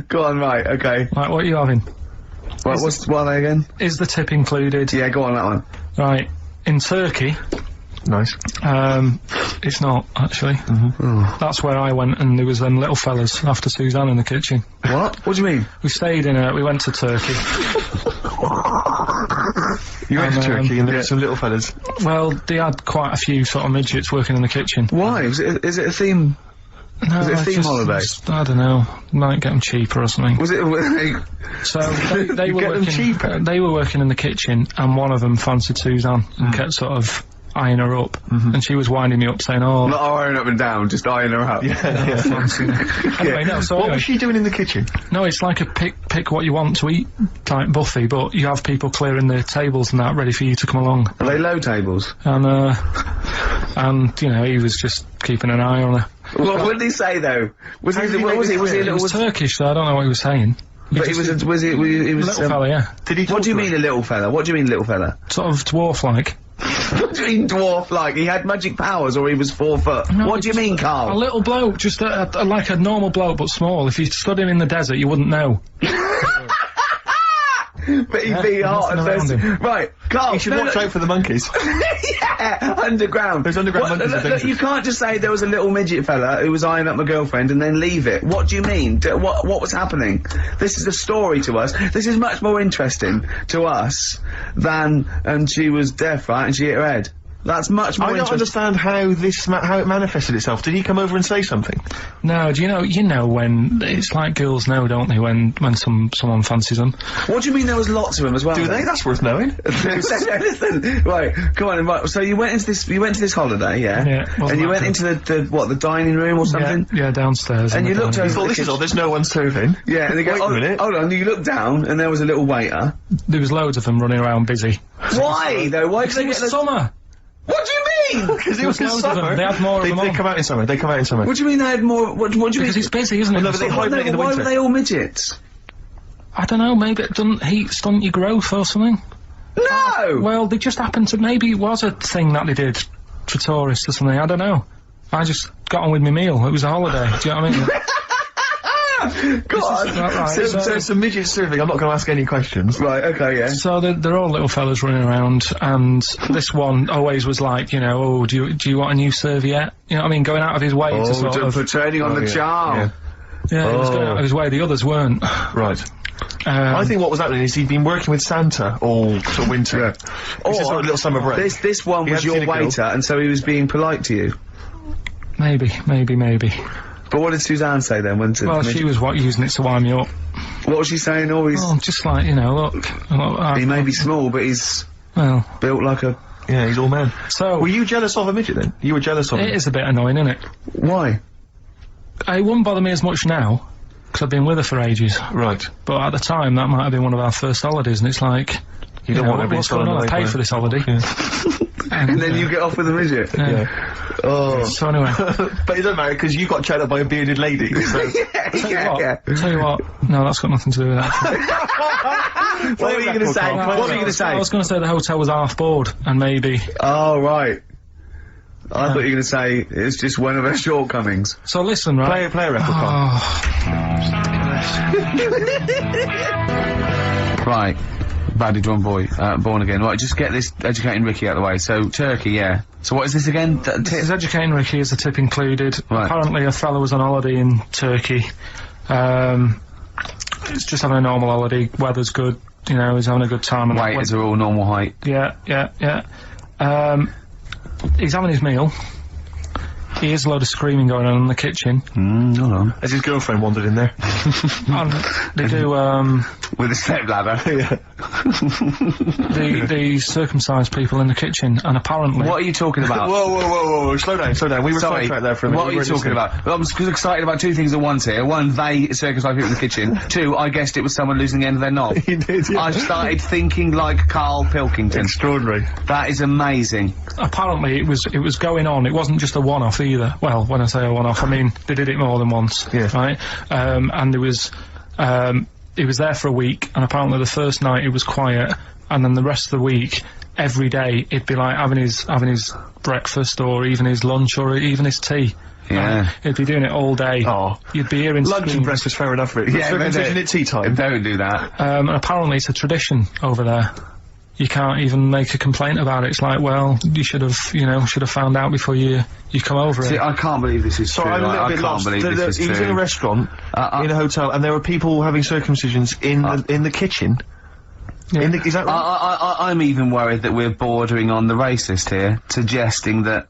Go on, right, okay. Right, what are you having? What are they again? Is the tip included? Yeah, go on, that one. Right, in Turkey... Nice. It's not, actually. That's where I went, and there was them little fellas after Suzanne in the kitchen. What? What do you mean? We stayed we went to Turkey. You went to Turkey and there were some little fellas. Well, they had quite a few sort of midgets working in the kitchen. Why? Is it a theme? No, was it a theme holiday? I don't know. Might get them cheaper or something. Was it? So they were get them working. cheaper? They were working in the kitchen, and one of them fancied Suzanne and kept sort of eyeing her up, and she was winding me up saying, "Oh, not eyeing up and down, just eyeing her up." Anyway, no. So what was she doing in the kitchen? No, it's like a pick what you want to eat type buffet, but you have people clearing the tables and that ready for you to come along. Are they low tables? And you know, he was just keeping an eye on her. What did he say though? Was he a little? He was Turkish, so I don't know what he was saying. But he was a little fella, yeah. Did he? What do you mean a little fella? What do you mean little fella? Sort of dwarf-like. What do you mean dwarf-like? He had magic powers, or he was 4 foot? No, what do you mean, A Carl? little bloke, just like a normal bloke, but small. If you stood him in the desert, you wouldn't know. But he'd be hot and thirsty. Right, Carl. You should watch out for the monkeys. Yeah, underground. Those underground monkeys are dangerous. You can't just say there was a little midget fella who was eyeing up my girlfriend and then leave it. What do you mean? What was happening? This is a story to us. This is much more interesting to us than, and she was deaf, right, and she hit her head. That's much more I don't understand how how it manifested itself. Did he come over and say something? No, do you know when it's like girls know, don't they, when someone fancies them? What do you mean there was lots of them as well? Do they? That's worth knowing. Listen, right, come on, right, so you went to this holiday, yeah? Yeah. And you went into the dining room or something? Yeah, downstairs. And you looked over. You thought, this is all, there's no one serving. Yeah, and they go, Wait a minute. Hold on, you looked down and there was a little waiter. There was loads of them running around busy. Why though? Why did they get summer? What do you mean? Because it was in loads of them. summer. They had more of them They on. come out in summer. They come out in summer. What do you mean they had more? What do you mean? Because it's busy, isn't it? no, but they hibernate in the Why winter. were they all midgets? I don't know, maybe it doesn't heat stunt your growth or something. No! Well, they just happened to, maybe it was a thing that they did for tourists or something, I don't know. I just got on with my meal, it was a holiday, do you know what I mean? Go on. Right, So some midget serving. I'm not going to ask any questions. Right, okay, yeah. So they're all little fellas running around, and this one always was like, you know, oh, do you want a new serviette? You know what I mean? Going out of his way to sort of... for turning on the charm. Yeah, he was going out of his way, the others weren't. Right. I think what was happening is he'd been working with Santa all sort of winter. Yeah. This is like a little summer break. This one He was hadn't your seen a girl. waiter, and so he was being polite to you. Maybe. But what did Suzanne say then? Well, she was using it to wind me up. What was she saying? Always. Oh, just like, you know, look. He may be small, but he's Well, built like a. Yeah, he's all man. so... Were you jealous of a midget then? You were jealous of him? It is a bit annoying, isn't it? Why? It wouldn't bother me as much now, because I've been with her for ages. Right. But at the time, that might have been one of our first holidays, and it's like, You don't want to be what's going on? I paid for this holiday. And then you get off with a midget. Yeah. Oh. So anyway, But it doesn't matter because you got chatted up by a bearded lady. So. tell you what, no, that's got nothing to do with that. What were you going to say? What were you going to say? I was going to say the hotel was half board, and maybe... Oh, right. I thought you were going to say it's just one of her shortcomings. So listen, right? Play a record, Carl. Right. Badly drawn boy, born again. Right, just get this educating Ricky out of the way. So, Turkey, yeah. So what is this again? This is educating Ricky, is the tip included. Right. Apparently a fellow was on holiday in Turkey. It's just having a normal holiday, weather's good, you know, he's having a good time. And Waiters are all normal height. Yeah. He's having his meal. He hears a load of screaming going on in the kitchen. Hold on. Has his girlfriend wandered in there? And they do, With a stepladder. Yeah. the circumcised people in the kitchen, and apparently... What are you talking about? Whoa, slow down. We were sidetracked there for a minute. What are you talking about? Well, I'm excited about two things at once here. One, they circumcised people in the kitchen. Two, I guessed it was someone losing the end of their knob. He did, yeah. I started thinking like Karl Pilkington. Extraordinary. That is amazing. Apparently it was going on, it wasn't just a one-off either. Well, when I say a one-off, I mean they did it more than once, Yeah. right? And there was, he was there for a week, and apparently the first night it was quiet, and then the rest of the week, every day, it'd be like having his breakfast, or even his lunch, or even his tea. Yeah. He'd be doing it all day. Oh. You'd be hearing Lunch and screams. breakfast, fair enough, really. Yeah, but Circumcision at tea time. Don't do that. And apparently it's a tradition over there. You can't even make a complaint about it. It's like, well, you should have found out before you come over See, it. I can't believe this is So true. I'm a little I bit can't lost. believe this is He was in a true. restaurant, in a hotel, and there were people having circumcisions in the kitchen. Yeah. Is that right? I'm even worried that we're bordering on the racist here, suggesting that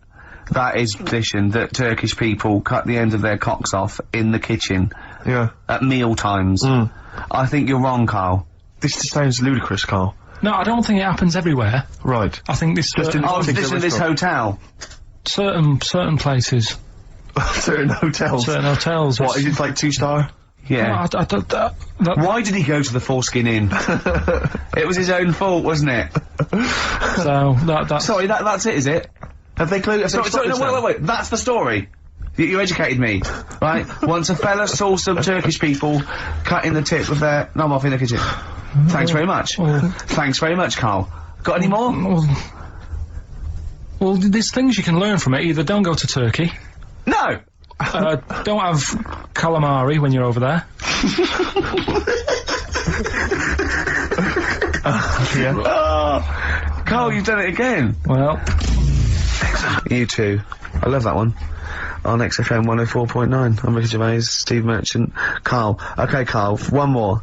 is tradition, that Turkish people cut the end of their cocks off in the kitchen Yeah. at meal times. I think you're wrong, Carl. This sounds ludicrous, Carl. No, I don't think it happens everywhere. Right. I think this Just in Oh, particular this in this restaurant. hotel. certain places, Certain hotels. certain hotels. What, is it like 2-star? Yeah. I don't. That, Why did he go to the Foreskin Inn? It was his own fault, wasn't it? so that's Sorry, that's it, is it? Have they closed? Sorry, no, wait. That's the story. You educated me, right? Once a fella saw some Turkish people cutting the tip of their knob off in the kitchen. Thanks very much. Thanks very much, Carl. Got any more? Well, there's things you can learn from it. Either don't go to Turkey, No! don't have calamari when you're over there. Yeah. Carl, you've done it again. Well, You too. I love that one. On XFM 104.9. I'm Ricky Gervais, Steve Merchant, Carl. Okay, Carl, one more.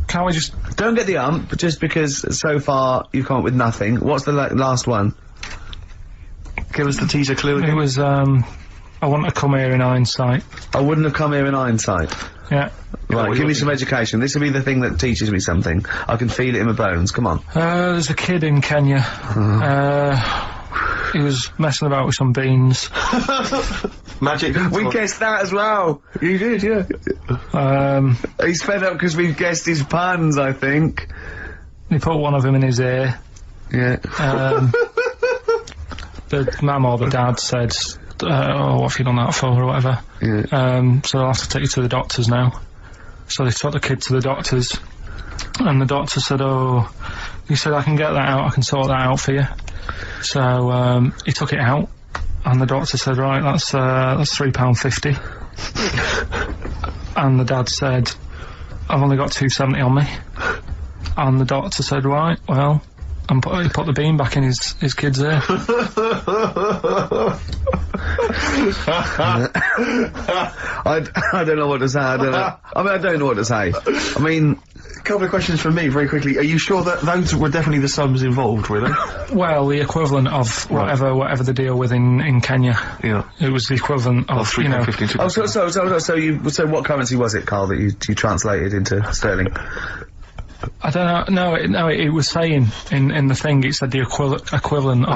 can't we just... Don't get the ump, just because so far you've come up with nothing. What's the last one? Give us the teaser clue It again. was, I want to come here in hindsight. I wouldn't have come here in hindsight. Yeah. Right, what give you're me some education. This will be the thing that teaches me something. I can feel it in my bones. Come on. There's a kid in Kenya. He was messing about with some beans. Magic. We guessed that as well. You did, yeah. He's fed up because we've guessed his puns, I think. He put one of them in his ear. Yeah. The mum or the dad said, oh, what have you done that for, or whatever. Yeah. So I'll have to take you to the doctors now. So they took the kid to the doctors, and the doctor said, oh, he said, I can get that out, I can sort that out for you. So, he took it out, and the doctor said, right, that's £3.50. And the dad said, I've only got £2.70 on me. And the doctor said, right, well, and he put the bean back in his kid's ear. I don't know what to say. I don't know what to say. I mean, A couple of questions from me, very quickly. Are you sure that those were definitely the sums involved, were they? Well, the equivalent of whatever the deal with in Kenya. Yeah. It was the equivalent of, you know... £3.50. So what currency was it, Carl, that you translated into sterling? I don't know. It was saying in the thing. It said the equivalent of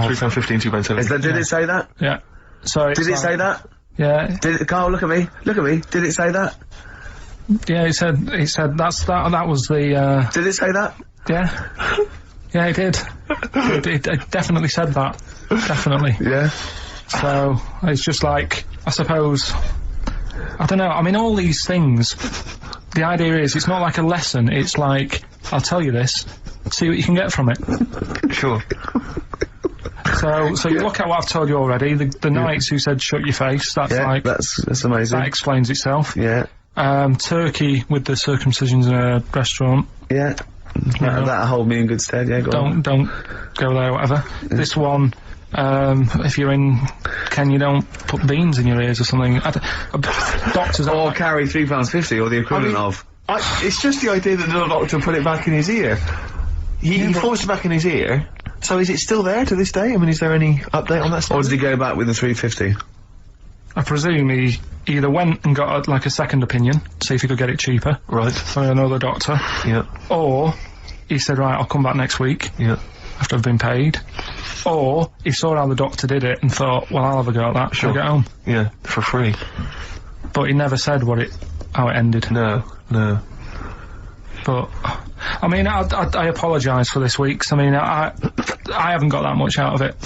£3.50 and £2.70. Did it say that? Yeah. So Did it say that? Yeah. Did it, Carl? Look at me. Look at me. Did it say that? Yeah. It said that was the. Did it say that? Yeah. Yeah, it did. It definitely said that. Definitely. Yeah. So it's just like, I suppose, I don't know. I mean, all these things. The idea is, it's not like a lesson. It's like, I'll tell you this, see what you can get from it. Sure. So you look at what I've told you already. The knights who said shut your face. That's Yeah, like that's amazing. that explains itself. Yeah. Turkey with the circumcisions in a restaurant. Yeah. That'll hold me in good stead. Yeah. Go on. Don't go there. Whatever. This one. If you're in Kenya, don't put beans in your ears or something. Doctors Or carry £3.50 or the equivalent of. It's just the idea that the doctor put it back in his ear. He forced it back in his ear. So is it still there to this day? I mean, is there any update on that stuff? Or did he go back with the £3.50? I presume he either went and got a second opinion, see if he could get it cheaper, Right. by another doctor, Yeah. or he said, right, I'll come back next week Yeah. after I've been paid, or he saw how the doctor did it and thought, well, I'll have a go at that, Sure. I'll get home. Yeah. For free. But he never said how it ended. No. But, I mean, I apologise for this week's. I mean, I haven't got that much out of it.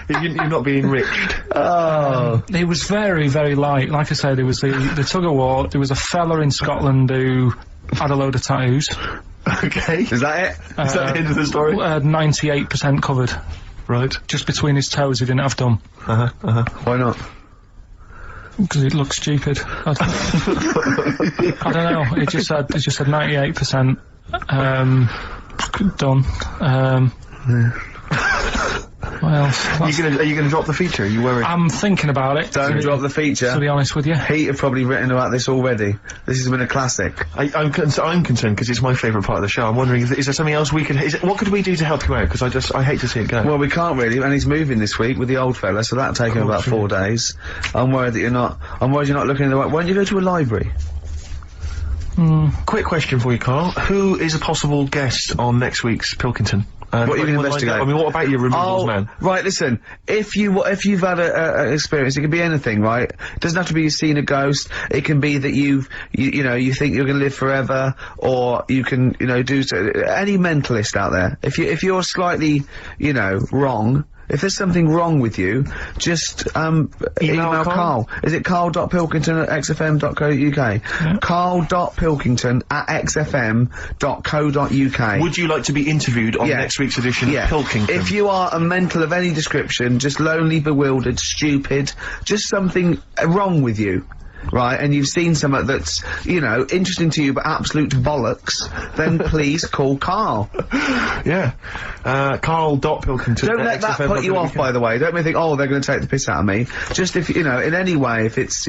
You're not being enriched. Oh. It was very, very light. Like I said, there was the tug of war. There was a fella in Scotland who had a load of tattoos. Okay. Is that it? Is that the end of the story? 98% covered. Right. Just between his toes, he didn't have done. Why not? Because it looks stupid. I don't know. It just said 98% done. What else? Are you gonna drop the feature? Are you worried? I'm thinking about it. Don't drop the feature. To be honest with you. Pete have probably written about this already. This has been a classic. I'm concerned because it's my favourite part of the show. I'm wondering, is there something else we could? What could we do to help you out? Because I hate to see it go. Well, we can't really, and he's moving this week with the old fella, so that'll take him about 4 days. I'm worried you're not looking in the right. Why don't you go to a library? Quick question for you, Carl. Who is a possible guest on next week's Pilkington? What are you going to investigate? I mean, what about your removals man? Right, listen, if you've had a experience, it can be anything, right? It doesn't have to be you've seen a ghost, it can be that you think you're going to live forever, or you can, do any mentalist out there. If you're slightly, wrong, if there's something wrong with you, just email Carl. Is it carl.pilkington@xfm.co.uk? Yeah. carl.pilkington@xfm.co.uk. Would you like to be interviewed on next week's edition of Pilkington? If you are a mental of any description, just lonely, bewildered, stupid, just something wrong with you, right, and you've seen something that's, interesting to you but absolute bollocks, then please call Carl. Yeah. Carl.Pilkington. Don't let that put you off, by the way. Don't think, they're going to take the piss out of me. Just if, in any way, if it's,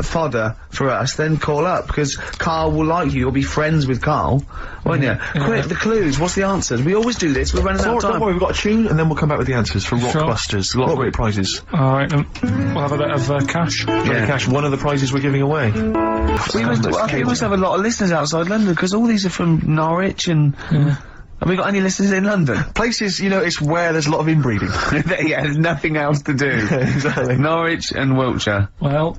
fodder for us, then call up, because Carl will like you. You'll be friends with Carl, won't you? Quick, the clues. What's the answers? We always do this. We're running out of time. Don't worry, we've got a tune, and then we'll come back with the answers for Rockbusters. A lot of great prizes. Alright, then. We'll have a bit of cash. Cash, one of the prizes we're giving away. I think we must have a lot of listeners outside London, because all these are from Norwich and... Have we got any listeners in London? Places, it's where there's a lot of inbreeding. Yeah, there's nothing else to do. Exactly. Norwich and Wiltshire. Well,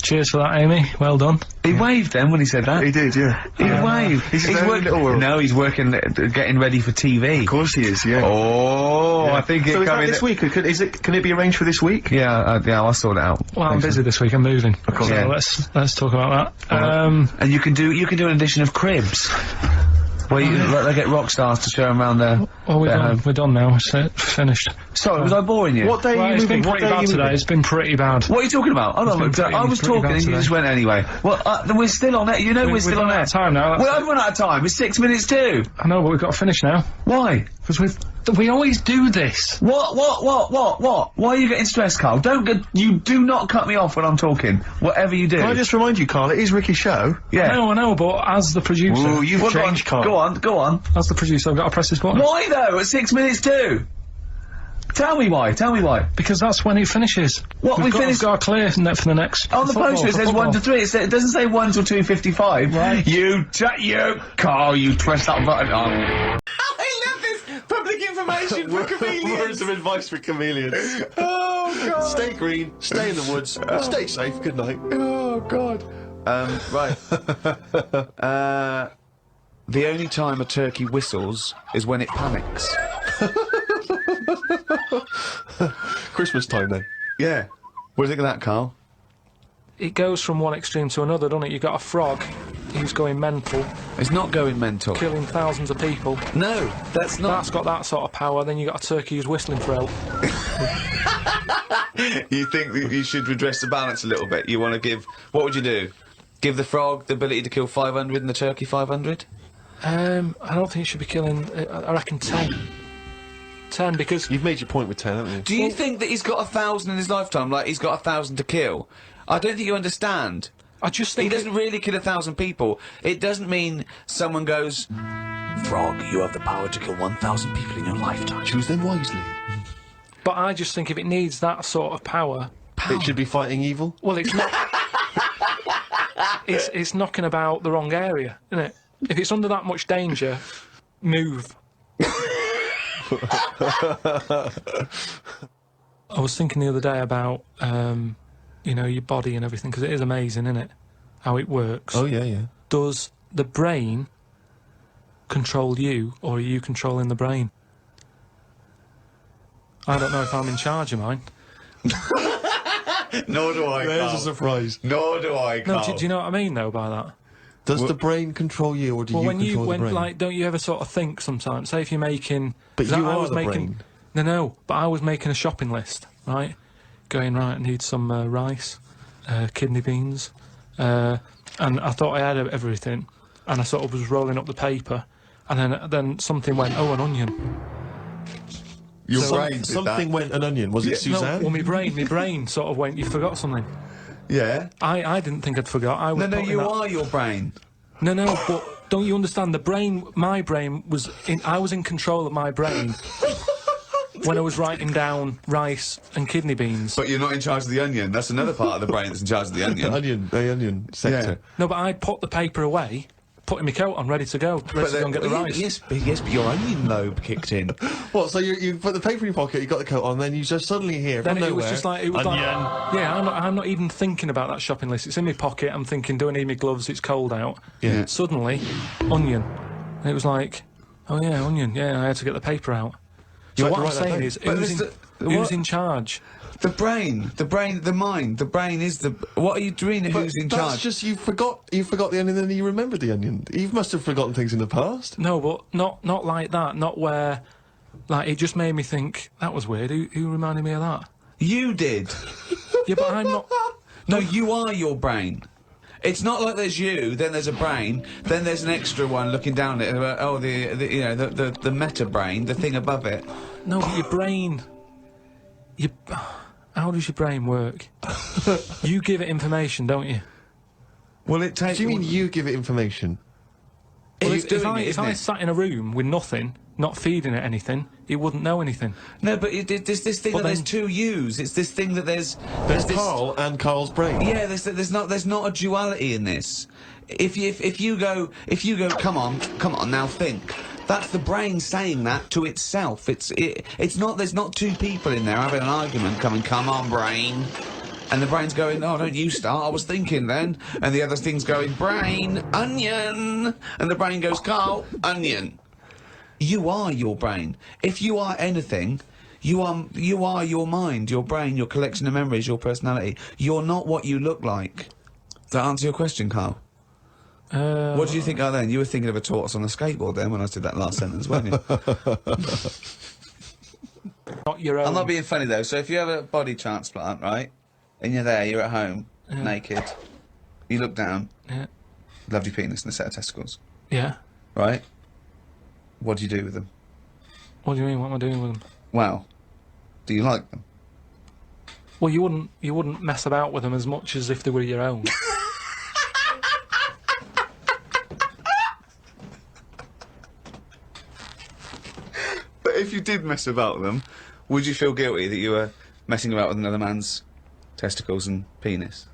cheers for that, Amy. Well done. He waved then when he said that. He did, yeah. He waved. He's working. No, he's working, getting ready for TV. Of course he is, yeah. Oh, I think so it's is that coming this week? Can it be arranged for this week? Yeah, I'll sort it out. Well, I'm busy this week. I'm moving. Of course. So Yeah. let's talk about that. And you can do an edition of Cribs. Where they get rock stars to show them around their... Oh, we're done now. It's finished. Sorry, was I boring you? What day are you It's moving? been pretty bad today. It's been pretty bad. What are you talking about? Hold on, I was talking and you just went anyway. Well, we're still on it. We're still on run it. out of time now. Well, I've run out of time. It's 6 minutes too. I know, but we've got to finish now. Why? Because we always do this. What? Why are you getting stressed, Carl? You do not cut me off when I'm talking. Whatever you do. Can I just remind you, Carl, it is Ricky's show. Yeah. I know, but as the producer... Ooh, you've changed, Carl. Go on. As the producer, I've got to press this button. Why though? At 6 minutes too? Tell me why. Because that's when it finishes. What, We've we got finished- to clear for the next... On the poster it says 1 to 3. It doesn't say 1 till 2:55. Right. You, Carl, you press that button on. I love this public information for chameleons. Words of advice for chameleons. Oh, God. Stay green, stay in the woods, stay safe, good night. Oh, God. Right. The only time a turkey whistles is when it panics. Christmas time then. Yeah. What do you think of that, Carl? It goes from one extreme to another, doesn't it? You've got a frog who's going mental, It's not going mental. killing thousands of people. No, that's not. That's got that sort of power. Then you got a turkey who's whistling for help. You think that you should redress the balance a little bit? You want to give... What would you do? Give the frog the ability to kill 500 and the turkey 500? I don't think it should be killing... I reckon 10. 10, because... You've made your point with 10, haven't you? Do you think that he's got 1,000 in his lifetime, like he's got 1,000 to kill? I don't think you understand. I just He think... doesn't really kill 1,000 people. It doesn't mean someone goes, Frog, you have the power to kill 1,000 people in your lifetime. Choose them wisely. But I just think if it needs that sort of power... It should be fighting evil. Well, it's not... it's knocking about the wrong area, isn't it? If it's under that much danger, move. I was thinking the other day about, your body and everything, because it is amazing, isn't it? How it works. Oh, yeah. Does the brain control you, or are you controlling the brain? I don't know if I'm in charge of mine. Nor do I, There's a surprise. Nor do I, No, do you know what I mean, though, by that? Does the brain control you, or do you control the brain? Don't you ever sort of think sometimes, say if you're making... But 'cause you I are was the making, brain. No, but I was making a shopping list, right? Going, right, I need some rice, kidney beans, and I thought I had everything, and I sort of was rolling up the paper, and then something went, oh, an onion. Your brain did something that. went an onion. Was it Suzanne? No, well, my brain sort of went, you forgot something. Yeah. I didn't think I'd forgot. I was No, putting you that- are your brain. No, but don't you understand? My brain was I was in control of my brain when I was writing down rice and kidney beans. But you're not in charge of the onion. That's another part of the brain that's in charge of the onion. The onion sector. No, but I'd put the paper away, putting my coat on, ready to go and get the rice. Yes, but your onion lobe kicked in. What? So you put the paper in your pocket, you got the coat on, then you just suddenly hear Then from it nowhere, was just like onion. yeah. I'm not even thinking about that shopping list. It's in my pocket. I'm thinking, do I need my gloves? It's cold out. Yeah. Suddenly, onion, and it was like, oh yeah, onion. Yeah, I had to get the paper out. You So had what to I'm write that saying down? is, But who's what? in charge? The brain, the mind, the brain is the. What are you doing? But Who's in that's charge? just you forgot the onion, then you remembered the onion. You must have forgotten things in the past. No, but not like that. Not where, like, it just made me think that was weird. Who reminded me of that? You did. Yeah, but I'm not. No, you are your brain. It's not like there's you, then there's a brain, then there's an extra one looking down at it. Oh, the meta brain, the thing above it. No, but your brain. How does your brain work? You give it information, don't you? Well, it takes. Do you mean you give it information? Well, Well, it's doing it, if isn't I it? sat in a room with nothing, not feeding it anything, it wouldn't know anything. No, but there's this thing But that there's then- two yous. It's this thing that there's There's this. Carl and Carl's brain. Yeah, there's not a duality in this. If you go, come on, now think. That's the brain saying that to itself. It's not. There's not two people in there having an argument. Come on, brain. And the brain's going, oh, don't you start, I was thinking then. And the other thing's going, brain, onion. And the brain goes, Carl, onion. You are your brain. If you are anything, you are your mind, your brain, your collection of memories, your personality. You're not what you look like. Does that answer your question, Carl? What do you think of then? You were thinking of a tortoise on a skateboard then when I did that last sentence, weren't you? Not your own. I'm not being funny though. So if you have a body transplant, right, and you're there, you're at home, naked, you look down, Yeah. lovely penis and a set of testicles, Yeah. right? What do you do with them? What do you mean? What am I doing with them? Well, do you like them? Well, you wouldn't mess about with them as much as if they were your own. But if you did mess about with them, would you feel guilty that you were messing about with another man's testicles and penis?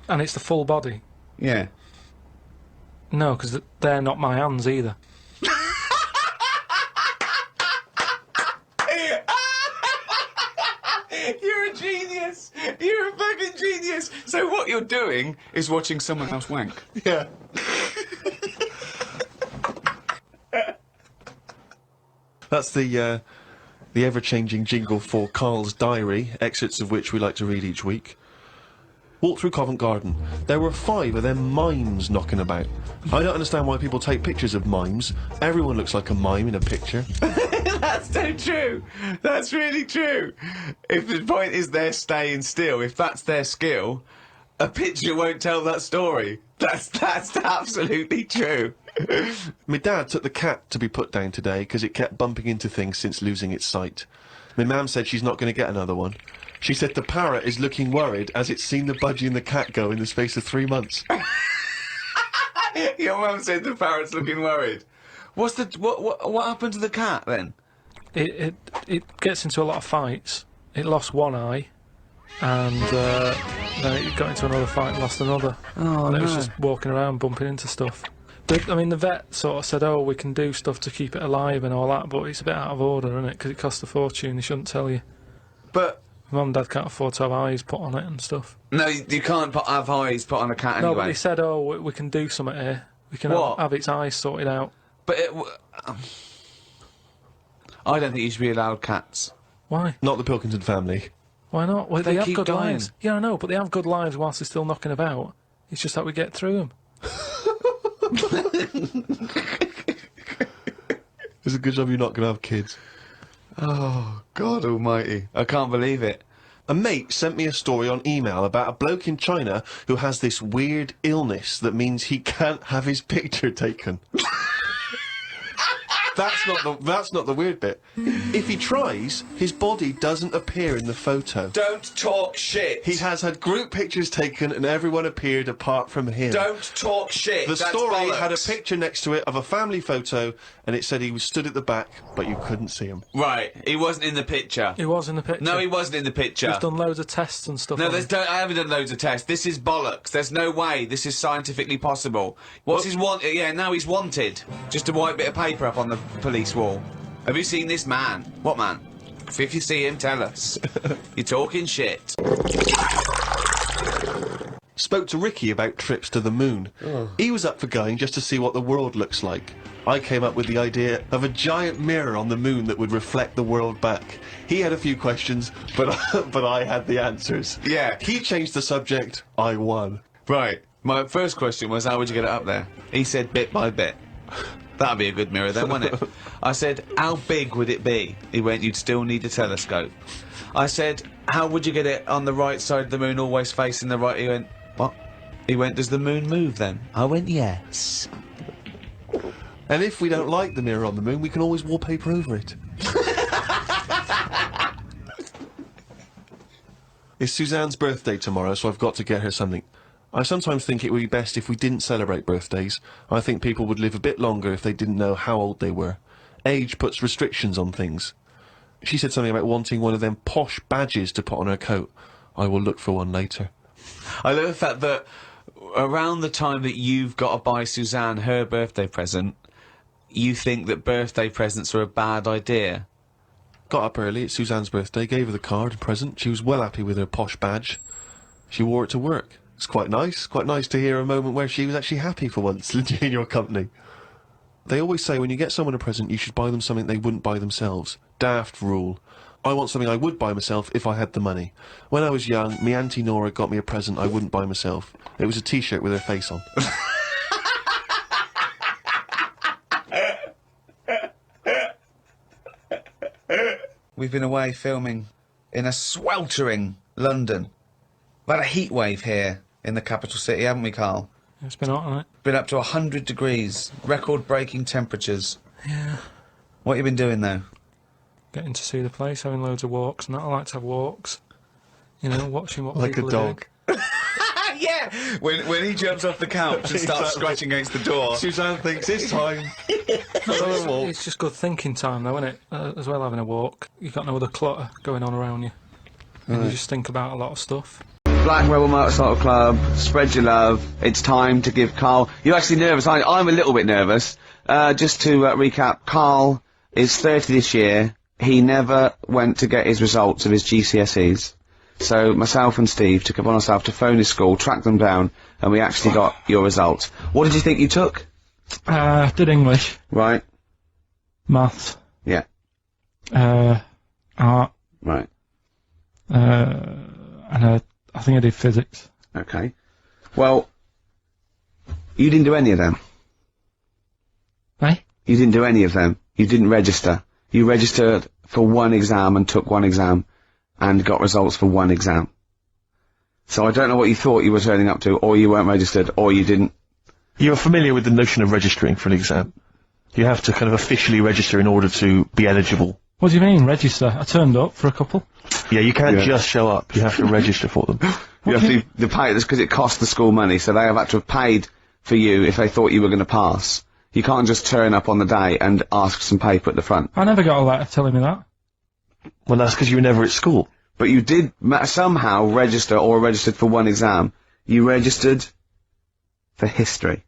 And it's the full body. Yeah. No, because they're not my hands either. You're a genius! You're a fucking genius! So what you're doing is watching someone else wank. Yeah. That's the ever-changing jingle for Carl's diary, excerpts of which we like to read each week. Walked through Covent Garden. There were 5 of them mimes knocking about. I don't understand why people take pictures of mimes. Everyone looks like a mime in a picture. That's so true. That's really true. If the point is they're staying still, if that's their skill, a picture won't tell that story. That's absolutely true. My dad took the cat to be put down today because it kept bumping into things since losing its sight. My mum said she's not going to get another one. She said the parrot is looking worried as it's seen the budgie and the cat go in the space of 3 months. Your mum said the parrot's looking worried. What happened to the cat then? It gets into a lot of fights. It lost one eye, and then it got into another fight and lost another. Oh, and it was no. just walking around bumping into stuff. The vet sort of said, oh, we can do stuff to keep it alive and all that, but it's a bit out of order, isn't it? Because it costs a fortune, they shouldn't tell you. But Mum and Dad can't afford to have eyes put on it and stuff. no, you can't have eyes put on a cat No, anyway. but they said, oh, we can do something here. We can What? have its eyes sorted out. But I don't think you should be allowed cats. Why? Not the Pilkington family. Why not? Well, They they have keep good dying. lives. Yeah, I know, but they have good lives whilst they're still knocking about. It's just that we get through them. It's a good job you're not going to have kids. Oh, God almighty. I can't believe it. A mate sent me a story on email about a bloke in China who has this weird illness that means he can't have his picture taken. That's not the weird bit. If he tries, his body doesn't appear in the photo. Don't talk shit. He has had group pictures taken and everyone appeared apart from him. Don't talk shit. The That's story bollocks. had a picture next to it of a family photo and it said he was stood at the back, but you couldn't see him. Right, he wasn't in the picture. He was in the picture. No, he wasn't in the picture. We've done loads of tests and stuff. No, on there's him. I haven't done loads of tests. This is bollocks. There's no way this is scientifically possible. What's his want? Yeah, now he's wanted. Just a white bit of paper up on the police wall. Have you seen this man? What man? If you see him, tell us. You're talking shit. Spoke to Ricky about trips to the moon. He was up for going just to see what the world looks like. I came up with the idea of a giant mirror on the moon that would reflect the world back. He had a few questions, but but I had the answers. Yeah. He changed the subject, I won. Right. My first question was, how would you get it up there? He said bit by bit. That'd be a good mirror then, wouldn't it? I said, how big would it be? He went, you'd still need a telescope. I said, how would you get it on the right side of the moon, always facing the right? He went, what? He went, does the moon move then? I went, yes. And if we don't like the mirror on the moon, we can always wallpaper over it. It's Suzanne's birthday tomorrow, so I've got to get her something. I sometimes think it would be best if we didn't celebrate birthdays. I think people would live a bit longer if they didn't know how old they were. Age puts restrictions on things. She said something about wanting one of them posh badges to put on her coat. I will look for one later. I love the fact that around the time that you've got to buy Suzanne her birthday present, you think that birthday presents are a bad idea. Got up early, it's Suzanne's birthday, gave her the card and present. She was well happy with her posh badge. She wore it to work. It's quite nice to hear a moment where she was actually happy for once in your company. They always say when you get someone a present, you should buy them something they wouldn't buy themselves. Daft rule. I want something I would buy myself if I had the money. When I was young, me Auntie Nora got me a present I wouldn't buy myself. It was a t-shirt with her face on. We've been away filming in a sweltering London. We've had a heat wave here in the capital city, haven't we, Carl? It's been hot, hasn't it? Been up to 100 degrees, record-breaking temperatures. Yeah. What have you been doing, though? Getting to see the place, having loads of walks, and that. I like to have walks. You know, watching what Like a people dog. are doing. Yeah! When he jumps off the couch and starts Exactly. scratching against the door. Suzanne thinks it's time. It's just good thinking time, though, isn't it? As well, having a walk. You've got no other clutter going on around you. And you just think about a lot of stuff. Black Rebel Motorcycle Club, spread your love. It's time to give Carl... You're actually nervous, aren't you? I'm a little bit nervous. Just to recap, Carl is 30 this year. He never went to get his results of his GCSEs. So myself and Steve took it upon ourselves to phone his school, track them down, and we actually got your results. What did you think you took? Did English, Right. maths, Yeah. art, Right. and I think I did physics. Okay. Well, you didn't do any of them. Eh? You didn't do any of them. You didn't register. You registered for one exam and took one exam and got results for one exam. So I don't know what you thought you were turning up to, or you weren't registered, or you didn't. You're familiar with the notion of registering for an exam. You have to kind of officially register in order to be eligible. What do you mean, register? I turned up for a couple. Yeah, you can't Yeah. just show up. You have to register for them. You have to pay this because it costs the school money, so they have had to have paid for you if they thought you were going to pass. You can't just turn up on the day and ask for some paper at the front. I never got a letter telling me that. Well, that's because you were never at school. But you did somehow register or registered for one exam. You registered for history.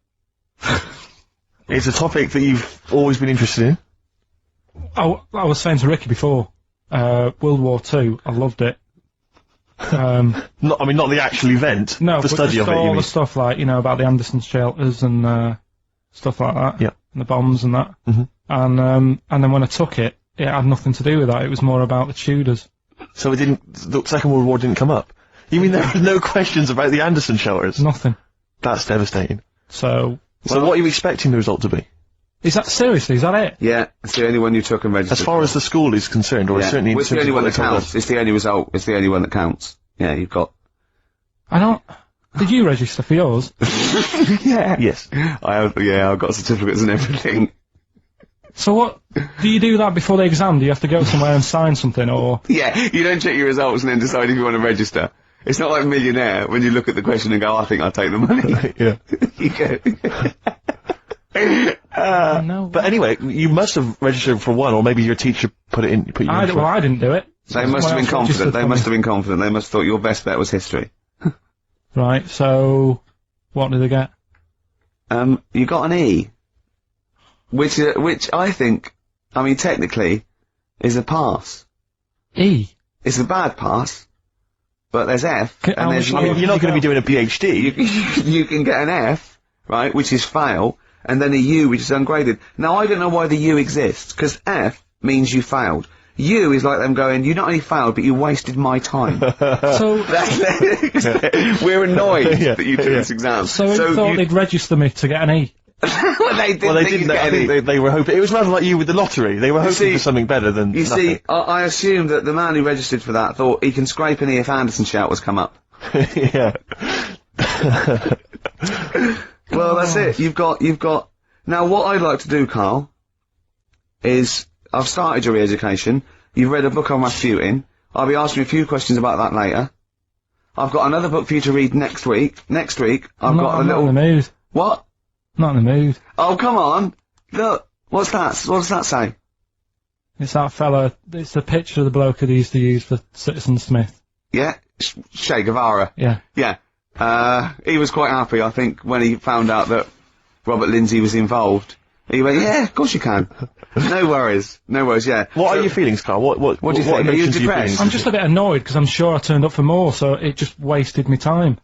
It's a topic that you've always been interested in. I was saying to Ricky before, World War II, I loved it. Not the actual event. No, the but study just of it. You all mean? the stuff like, about the Anderson shelters and stuff like that. Yeah. And the bombs and that. Mhm. And then when I took it, it had nothing to do with that. It was more about the Tudors. So it didn't. The Second World War didn't come up. You mean there were no questions about the Anderson shelters? Nothing. That's devastating. So So what are you expecting the result to be? Is that seriously? Is that it? Yeah, it's the only one you took and registered. As far as the school is concerned, or yeah. certainly in Well, it's the terms only of one what that they told counts. us. It's the only result. It's the only one that counts. Yeah, you've got. I don't. Did you register for yours? Yeah. Yes. I've got certificates and everything. So what? Do you do that before the exam? Do you have to go somewhere and sign something, or? Yeah, you don't check your results and then decide if you want to register. It's not like Millionaire when you look at the question and go, I think I'll take the money. Yeah. You go. No. But anyway, you must have registered for one, or maybe your teacher put you in for Well, I didn't do it. They must have been Someone else confident. registered They for must me. have been confident. They must have thought your best bet was history. Right. So, what did they get? You got an E. Which I think, I mean, technically, is a pass. E. It's a bad pass, but there's F, How and there's much I mean, you're not going to be doing a PhD. you can get an F, right, which is fail, and then a U, which is ungraded. Now, I don't know why the U exists, because F means you failed. U is like them going, you not only failed, but you wasted my time. So, We're annoyed Yeah, that you took this exam. so you thought they'd register me to get an E. well, they didn't Well, they think didn't. you'd get I any. think they were hoping. It was rather like you with the lottery. They were hoping see- for something better than You nothing. see, I assume that the man who registered for that thought he can scrape an E if Anderson shout was come up. Yeah. Well, that's it. You've got. Now, what I'd like to do, Carl, is I've started your re-education. You've read a book on Rasputin. I'll be asking you a few questions about that later. I've got another book for you to read next week. Next week, I've got a I'm not little. in the mood. What? Not in the mood. Oh, come on! Look, what's that? What does that say? It's that fella. It's the picture of the bloke that he used to use for Citizen Smith. Yeah, Che Guevara. Yeah. Yeah. He was quite happy, I think, when he found out that Robert Lindsay was involved. He went, yeah, of course you can. No worries, yeah. What are your feelings, Carl? What do you think? Are you emotions depressed? feeling? I'm just a bit annoyed because I'm sure I turned up for more, so it just wasted me time.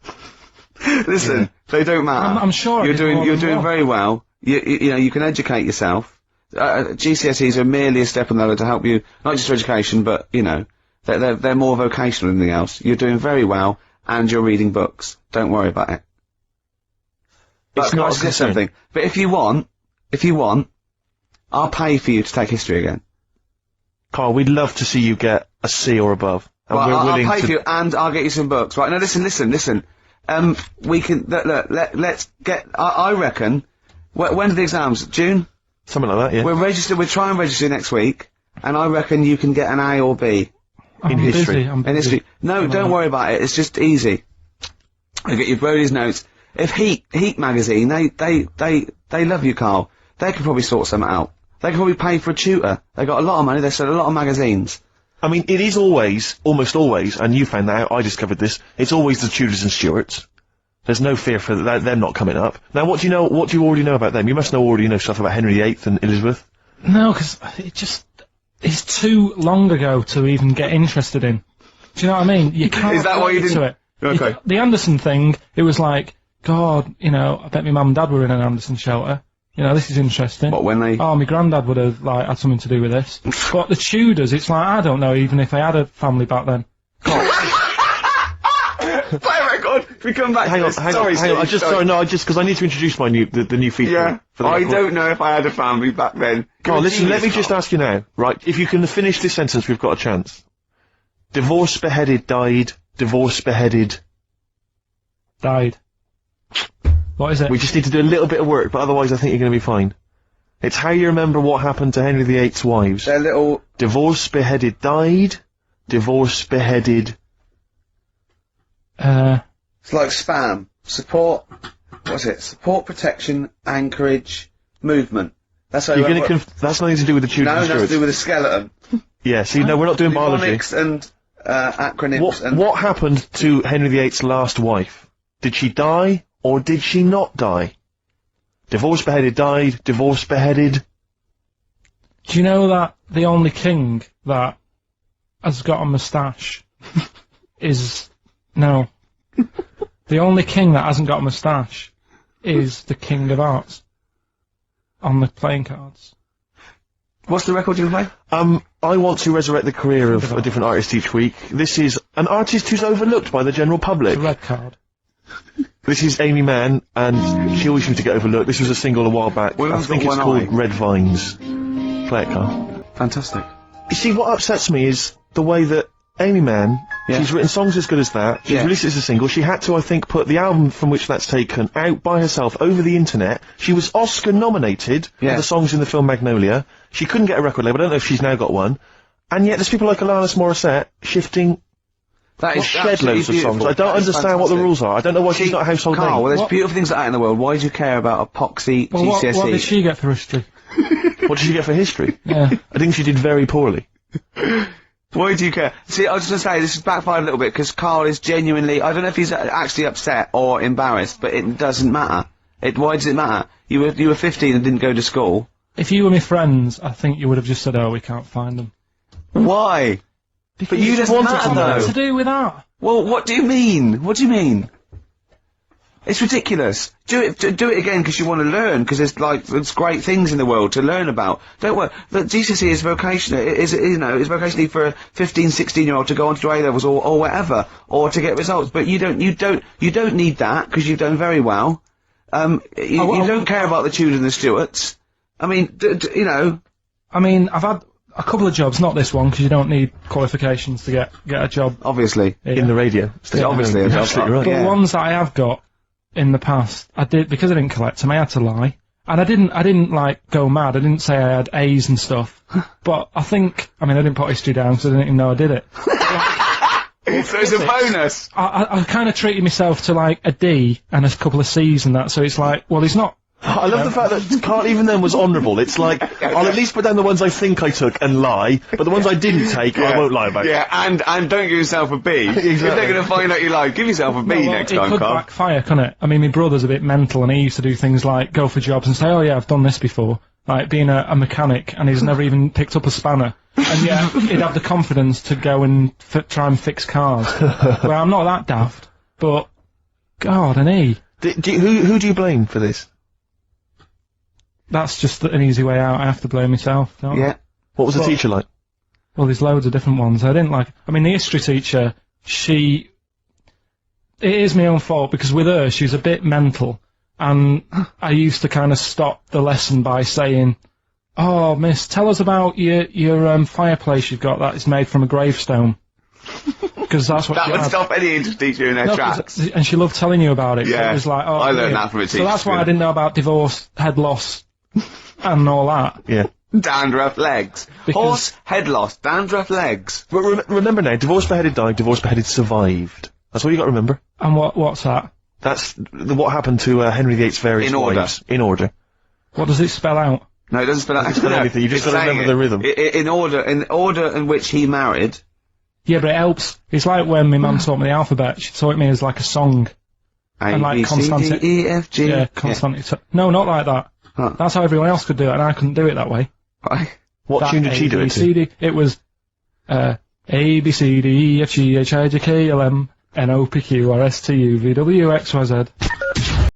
Listen, they don't matter. I'm sure I you're did doing more you're than doing one. very well. You know, you can educate yourself. GCSEs are merely a step on the ladder to help you, not just for education, but you know, they're more vocational than anything else. You're doing very well, and you're reading books. Don't worry about it. It's But not I'll a suggest concern. something. But if you want, I'll pay for you to take history again. Carl, we'd love to see you get a C or above. And Right, we're I'll willing pay to. for you, and I'll get you some books. Right, now listen. We can, let's get, I reckon, when are the exams? June? Something like that, yeah. We'll try and register next week, and I reckon you can get an A or B I'm history. busy. I'm in busy. history. No, don't worry about it, it's just easy. I get your Brody's notes. If Heat magazine, they love you, Carl. They could probably sort something out. They could probably pay for a tutor. They got a lot of money, they sell a lot of magazines. I mean, it is always, almost always, and you found that out, I discovered this, it's always the Tudors and Stuarts. There's no fear for them not coming up. Now, what do you already know about them? You must already know stuff about Henry VIII and Elizabeth. No, because it's too long ago to even get interested in. Do you know what I mean? You can't Is that why you relate didn't- to it. Okay. The Anderson thing, it was like, God, you know, I bet my mum and dad were in an Anderson shelter. You know, this is interesting. What, when they... Oh, my granddad would have, like, had something to do with this. But the Tudors, it's like, I don't know even if I had a family back then. Play record! If we come back Hang to on, this. hang Sorry, on, hang on. Steve, Because I need to introduce my the new feature. Yeah, for the I record. don't know if I had a family back then. Carl, You're a listen, let me genius, just Carl. ask you now, right? If you can finish this sentence, we've got a chance. Divorced, beheaded, died. Divorced, beheaded. Died. What is it? We just need to do a little bit of work, but otherwise I think you're going to be fine. It's how you remember what happened to Henry VIII's wives. They're little... Divorced, beheaded, died. Divorced, beheaded. It's like spam. Support... What's it? Support, protection, anchorage, movement. That's how You're you going to that's nothing to do with the Tudors No, and that's to Stuarts. do with a skeleton. Yeah, see, no, we're not doing biology. Mnemonics and acronyms and... What happened to Henry VIII's last wife? Did she die, or did she not die? Divorced, beheaded, died. Divorced, beheaded. Do you know that the only king that has got a moustache is... No. The only king that hasn't got a moustache is the King of Hearts on the playing cards. What's the record you can play? I want to resurrect the career of a different artist each week. This is an artist who's overlooked by the general public. The red card. This is Amy Mann, and she always seemed to get overlooked. This was a single a while back. Well, I I've think got it's one called eye. Red Vines. Play it, Carl. Fantastic. You see, what upsets me is the way that Amy Mann, Yeah. she's written songs as good as that, she's Yeah. released it as a single, she had to, I think, put the album from which that's taken out by herself over the internet. She was Oscar nominated Yeah. for the songs in the film Magnolia. She couldn't get a record label, I don't know if she's now got one. And yet there's people like Alanis Morissette shifting That is shed absolutely loads of songs. beautiful. I don't That is understand what the fantastic. rules are. I don't know why she's not a household Carl, name. well, there's What- beautiful things like that in the world. Why do you care about epoxy Well, GCSE? what did she get for history? What did she get for history? Yeah. I think she did very poorly. Why do you care? See, I was just gonna say, this has backfired a little bit, because Carl is genuinely, I don't know if he's actually upset or embarrassed, but it doesn't matter. Why does it matter? You were 15 and didn't go to school. If you were my friends, I think you would have just said, "Oh, we can't find them." Why? But you just wanted matter to know. What's though. to do with that? Well, what do you mean? What do you mean? It's ridiculous. Do it again because you want to learn, because there's great things in the world to learn about. Don't worry. Look, GCSE is vocational. It's vocationally for a 15, 16-year-old to go on to do A-levels or whatever, or to get results. But you don't need that because you've done very well. You don't care about the Tudors and the Stuarts. I mean, I mean, I've had a couple of jobs, not this one, because you don't need qualifications to get a job. obviously. In the radio. Yeah, obviously, You're a job. absolutely right. But Yeah. the ones that I have got in the past, I did, because I didn't collect them, I had to lie. And I didn't like go mad. I didn't say I had A's and stuff. But I didn't put history down because I didn't even know I did it. So it's a bonus. I kind of treated myself to like a D and a couple of C's and that, so it's like, well, he's not. I love the fact that Carl even then was honourable. It's like, I'll at least put down the ones I think I took and lie, but the ones I didn't take, I won't lie about. Yeah, and don't give yourself a B. If they're going to find out you lied, give yourself a B Well, next it time, could Carl. backfire, couldn't it? I mean, my brother's a bit mental, and he used to do things like go for jobs and say, "Oh yeah, I've done this before," like being a mechanic, and he's never even picked up a spanner. And yet, he'd have the confidence to go and try and fix cars. Well, I'm not that daft, but God, and Who do you blame for this? that's just an easy way out. I have to blame myself. Don't I? Yeah. What was the teacher like? Well, there's loads of different ones. I didn't like. I mean, the history teacher, it is my own fault because with her, she's a bit mental, and I used to kind of stop the lesson by saying, "Oh, miss, tell us about your fireplace you've got that is made from a gravestone." Because that's what That she would had. stop any English teacher in their No, tracks. and she loved telling you about it. So Yeah. it was like, oh, I learned brilliant. that from a So teacher, that's why yeah. I didn't know about divorce, head loss, and all that. Yeah. Dandruff legs. Because- Horse, head loss, dandruff legs. But remember now, divorce beheaded died, divorce beheaded survived. That's what you got to remember. And what's that? That's what happened to Henry VIII's various In order. wives. In order. What does it spell out? No, it doesn't spell out. spell anything, you just It's gotta saying remember the rhythm. In order in which he married. Yeah, but it helps. It's like when my mum taught me the alphabet. She taught me as like a song. A, And like B, C, consonant- D, E, F, G. Yeah, consonant. No, not like that. Huh. That's how everyone else could do it, and I couldn't do it that way. Right. What That tune did she do A, it B, to? C, D. It was A, B, C, D, E, F, G, H, I, J, K, L, M, N, O, P, Q, R, S, T, U, V, W, X, Y, Z.